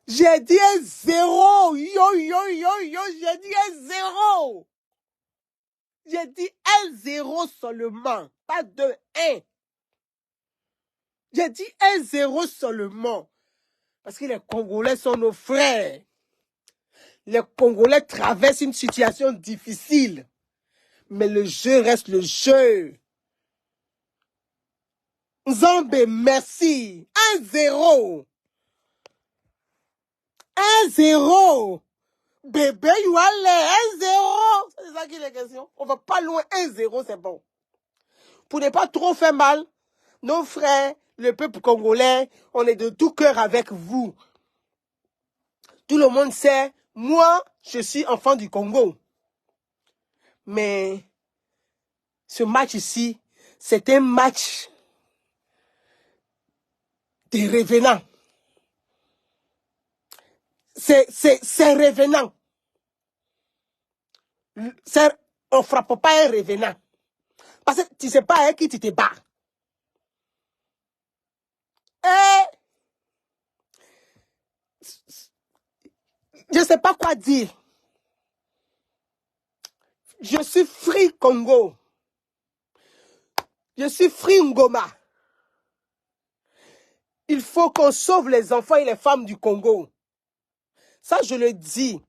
J'ai dit un zéro. Yo, yo, yo, yo, j'ai dit un zéro. J'ai dit un zéro seulement, pas de un. J'ai dit un zéro seulement. Parce que les Congolais sont nos frères. Les Congolais traversent une situation difficile. Mais le jeu reste le jeu. Nzambe, merci. 1-0. 1-0. Bébé, you allez. 1-0. C'est ça qui est la question. On va pas loin. 1-0, c'est bon. Pour ne pas trop faire mal, nos frères, le peuple congolais, on est de tout cœur avec vous. Tout le monde sait, moi, je suis enfant du Congo. Mais ce match ici, c'est un match des revenants. C'est revenant. On ne frappe pas un revenant. Parce que tu ne sais pas avec qui tu te bats. Et je ne sais pas quoi dire. Je suis Free Congo. Je suis Free Ngoma. Il faut qu'on sauve les enfants et les femmes du Congo. Ça, je le dis.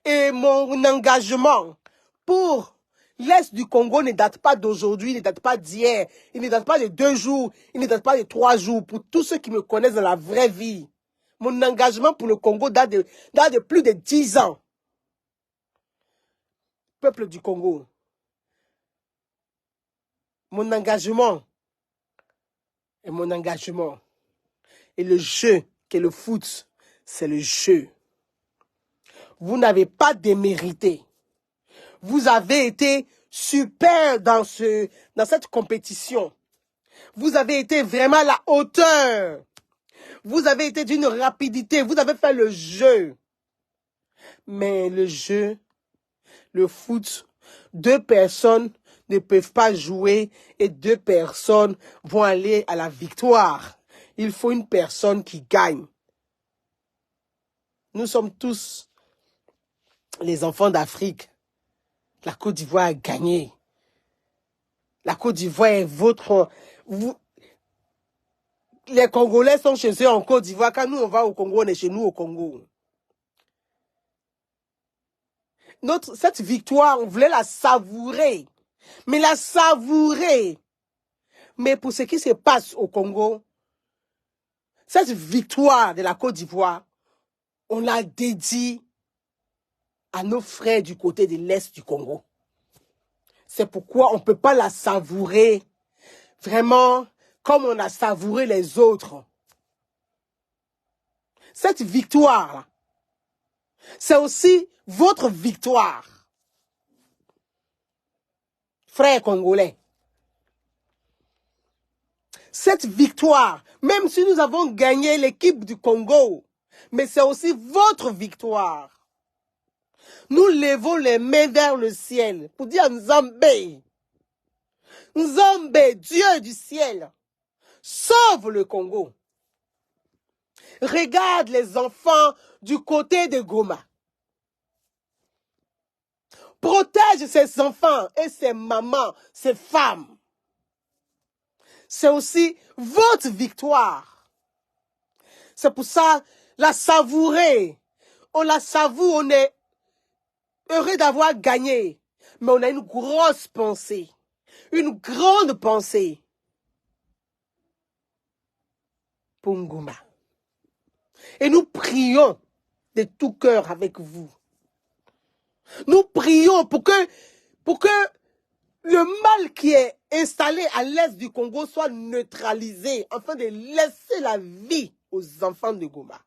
Et mon engagement pour l'Est du Congo ne date pas d'aujourd'hui, ne date pas d'hier, il ne date pas de 2 jours, il ne date pas de 3 jours. Pour tous ceux qui me connaissent dans la vraie vie, mon engagement pour le Congo date de plus de 10 ans. Peuple du Congo, mon engagement est mon engagement. Et le jeu, qui est le foot, c'est le jeu. Vous n'avez pas démérité. Vous avez été super dans cette compétition. Vous avez été vraiment à la hauteur. Vous avez été d'une rapidité. Vous avez fait le jeu. Mais le jeu, le foot, 2 personnes ne peuvent pas jouer et 2 personnes vont aller à la victoire. Il faut une personne qui gagne. Nous sommes tous les enfants d'Afrique. La Côte d'Ivoire a gagné. La Côte d'Ivoire est votre... Les Congolais sont chez eux en Côte d'Ivoire. Quand nous, on va au Congo, on est chez nous au Congo. Cette victoire, on voulait la savourer. Mais la savourer. Mais pour ce qui se passe au Congo, cette victoire de la Côte d'Ivoire, on la dédie à nos frères du côté de l'Est du Congo. C'est pourquoi on ne peut pas la savourer vraiment comme on a savouré les autres. Cette victoire, c'est aussi votre victoire. Frères congolais. Cette victoire, même si nous avons gagné l'équipe du Congo, mais c'est aussi votre victoire. Nous levons les mains vers le ciel pour dire Nzambe, Nzambe, Dieu du ciel, sauve le Congo. Regarde les enfants du côté de Goma. Protège ces enfants et ces mamans, ces femmes. C'est aussi votre victoire. C'est pour ça, la savourer. On la savoure, on est heureux d'avoir gagné. Mais on a une grosse pensée. Une grande pensée pour Ngoma. Et nous prions de tout cœur avec vous. Nous prions pour que le mal qui est installé à l'est du Congo soit neutralisé afin de laisser la vie aux enfants de Goma.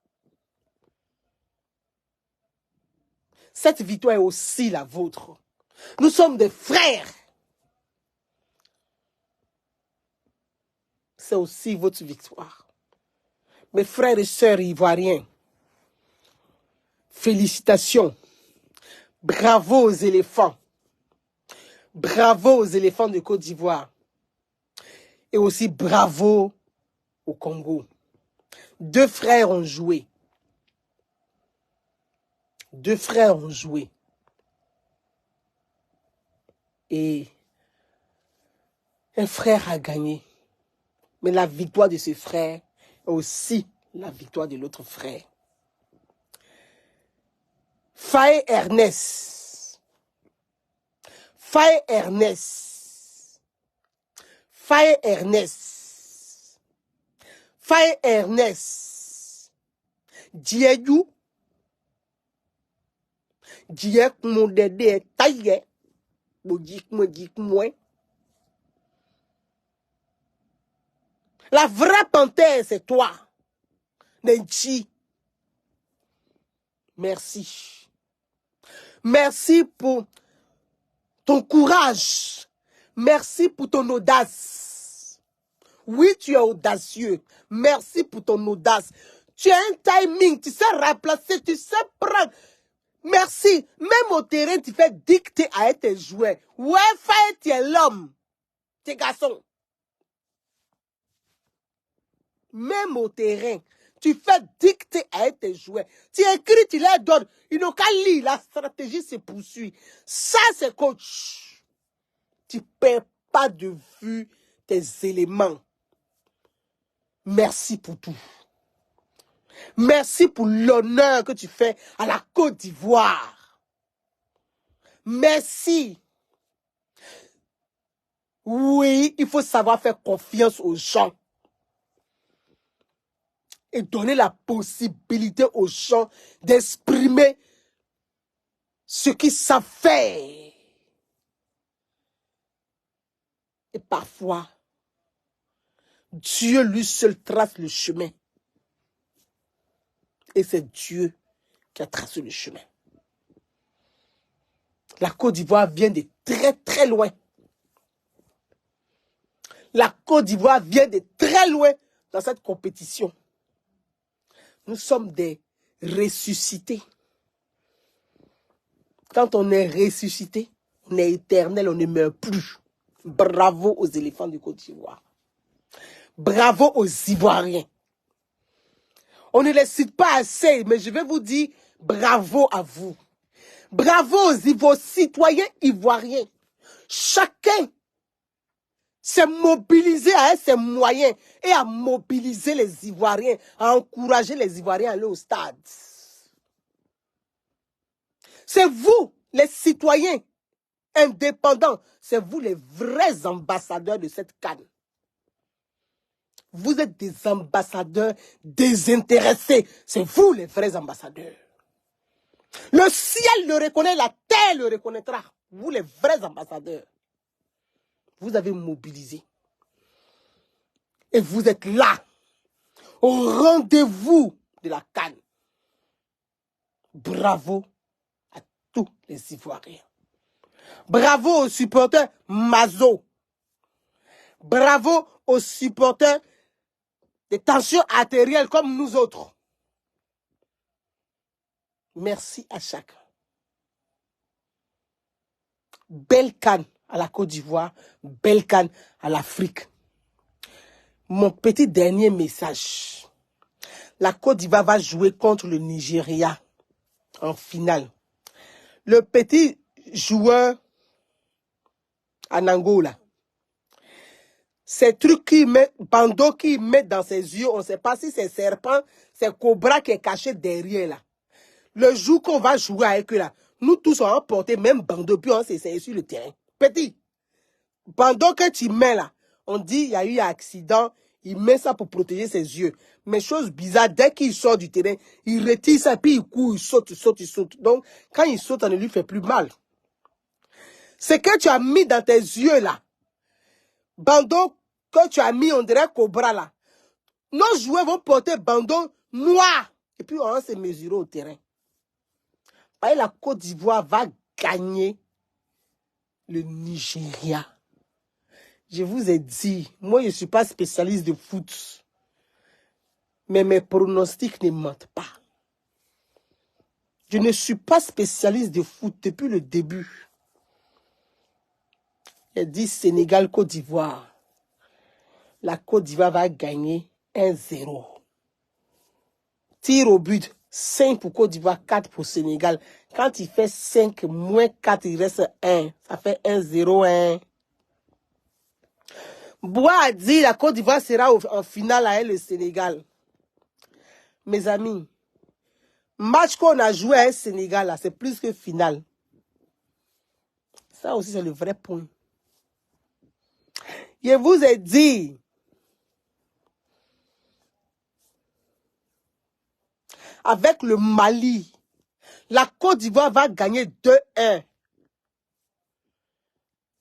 Cette victoire est aussi la vôtre. Nous sommes des frères. C'est aussi votre victoire. Mes frères et sœurs ivoiriens, félicitations. Bravo aux éléphants. Bravo aux éléphants de Côte d'Ivoire. Et aussi bravo au Congo. 2 frères ont joué. 2 frères ont joué. Et un frère a gagné. Mais la victoire de ce frère est aussi la victoire de l'autre frère. Faye Ernest. Faye Ernest. Faye Ernest. Faye Ernest. Dieu. Dieu mon dédé taillé. La vraie panthère, c'est toi. Nenchi. Merci. Merci pour ton courage. Merci pour ton audace. Oui, tu es audacieux. Merci pour ton audace. Tu as un timing, tu sais remplacer, tu sais prendre. Merci. Même au terrain, tu fais dicter à tes joueurs. Ouais, Faye, tu es l'homme. Tu es garçon. Même au terrain, tu fais dicter à tes joueurs. Tu écris, tu leur donnes. Ils n'ont qu'à lire. La stratégie se poursuit. Ça, c'est coach. Tu ne perds pas de vue tes éléments. Merci pour tout. Merci pour l'honneur que tu fais à la Côte d'Ivoire. Merci. Oui, il faut savoir faire confiance aux gens. Et donner la possibilité aux gens d'exprimer ce qu'ils savent faire. Et parfois, Dieu lui seul trace le chemin. Et c'est Dieu qui a tracé le chemin. La Côte d'Ivoire vient de très très loin. La Côte d'Ivoire vient de très loin dans cette compétition. Nous sommes des ressuscités. Quand on est ressuscité, on est éternel, on ne meurt plus. Bravo aux éléphants du Côte d'Ivoire. Bravo aux Ivoiriens. On ne les cite pas assez, mais je vais vous dire bravo à vous. Bravo aux citoyens ivoiriens. Chacun s'est mobilisé à ses moyens et à mobiliser les Ivoiriens, à encourager les Ivoiriens à aller au stade. C'est vous, les citoyens indépendants, c'est vous les vrais ambassadeurs de cette CAN. Vous êtes des ambassadeurs désintéressés. C'est vous les vrais ambassadeurs. Le ciel le reconnaît, la terre le reconnaîtra. Vous les vrais ambassadeurs. Vous avez mobilisé. Et vous êtes là, au rendez-vous de la CAN. Bravo à tous les Ivoiriens. Bravo aux supporters Mazo. Bravo aux supporters des tensions artérielles comme nous autres. Merci à chacun. Belle CAN à la Côte d'Ivoire, belle CAN à l'Afrique. Mon petit dernier message. La Côte d'Ivoire va jouer contre le Nigeria en finale. Le petit joueur en Angola, ces trucs qui met, bandeau qui met dans ses yeux, on ne sait pas si c'est serpent, c'est cobra qui est caché derrière là. Le jour qu'on va jouer avec eux là, nous tous on va porter même bandeau, puis on s'essaye sur le terrain. Petit, bandeau que tu mets là, on dit il y a eu un accident, il met ça pour protéger ses yeux. Mais chose bizarre, dès qu'il sort du terrain, il retire ça, puis il court, il saute, il saute, il saute. Donc, quand il saute, on ne lui fait plus mal. Ce que tu as mis dans tes yeux là, bandeau que tu as mis, on dirait cobra là. Nos joueurs vont porter bandeau noir. Et puis on va se mesurer au terrain. Et la Côte d'Ivoire va gagner le Nigeria. Je vous ai dit, moi je ne suis pas spécialiste de foot. Mais mes pronostics ne mentent pas. Je ne suis pas spécialiste de foot depuis le début. J'ai dit Sénégal-Côte d'Ivoire. La Côte d'Ivoire va gagner 1-0. Tir au but 5 pour Côte d'Ivoire, 4 pour Sénégal. Quand il fait 5 moins 4, il reste 1. Ça fait 1-0-1. Bois a dit la Côte d'Ivoire sera en finale avec le Sénégal. Mes amis, match qu'on a joué avec le Sénégal, c'est plus que finale. Ça aussi, c'est le vrai point. Je vous ai dit, avec le Mali, la Côte d'Ivoire va gagner 2-1.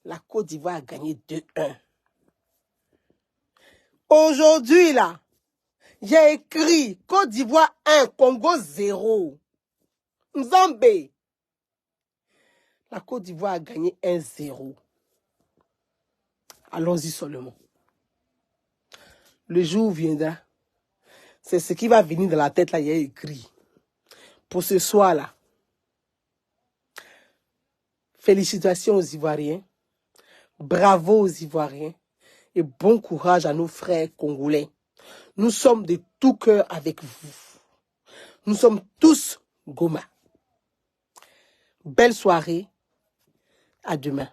La Côte d'Ivoire a gagné 2-1. Aujourd'hui, là, j'ai écrit Côte d'Ivoire 1, Congo 0. Nzambé. La Côte d'Ivoire a gagné 1-0. Allons-y seulement. Le jour viendra. C'est ce qui va venir dans la tête, là, il y a écrit. Pour ce soir-là. Félicitations aux Ivoiriens. Bravo aux Ivoiriens. Et bon courage à nos frères congolais. Nous sommes de tout cœur avec vous. Nous sommes tous Goma. Belle soirée. À demain.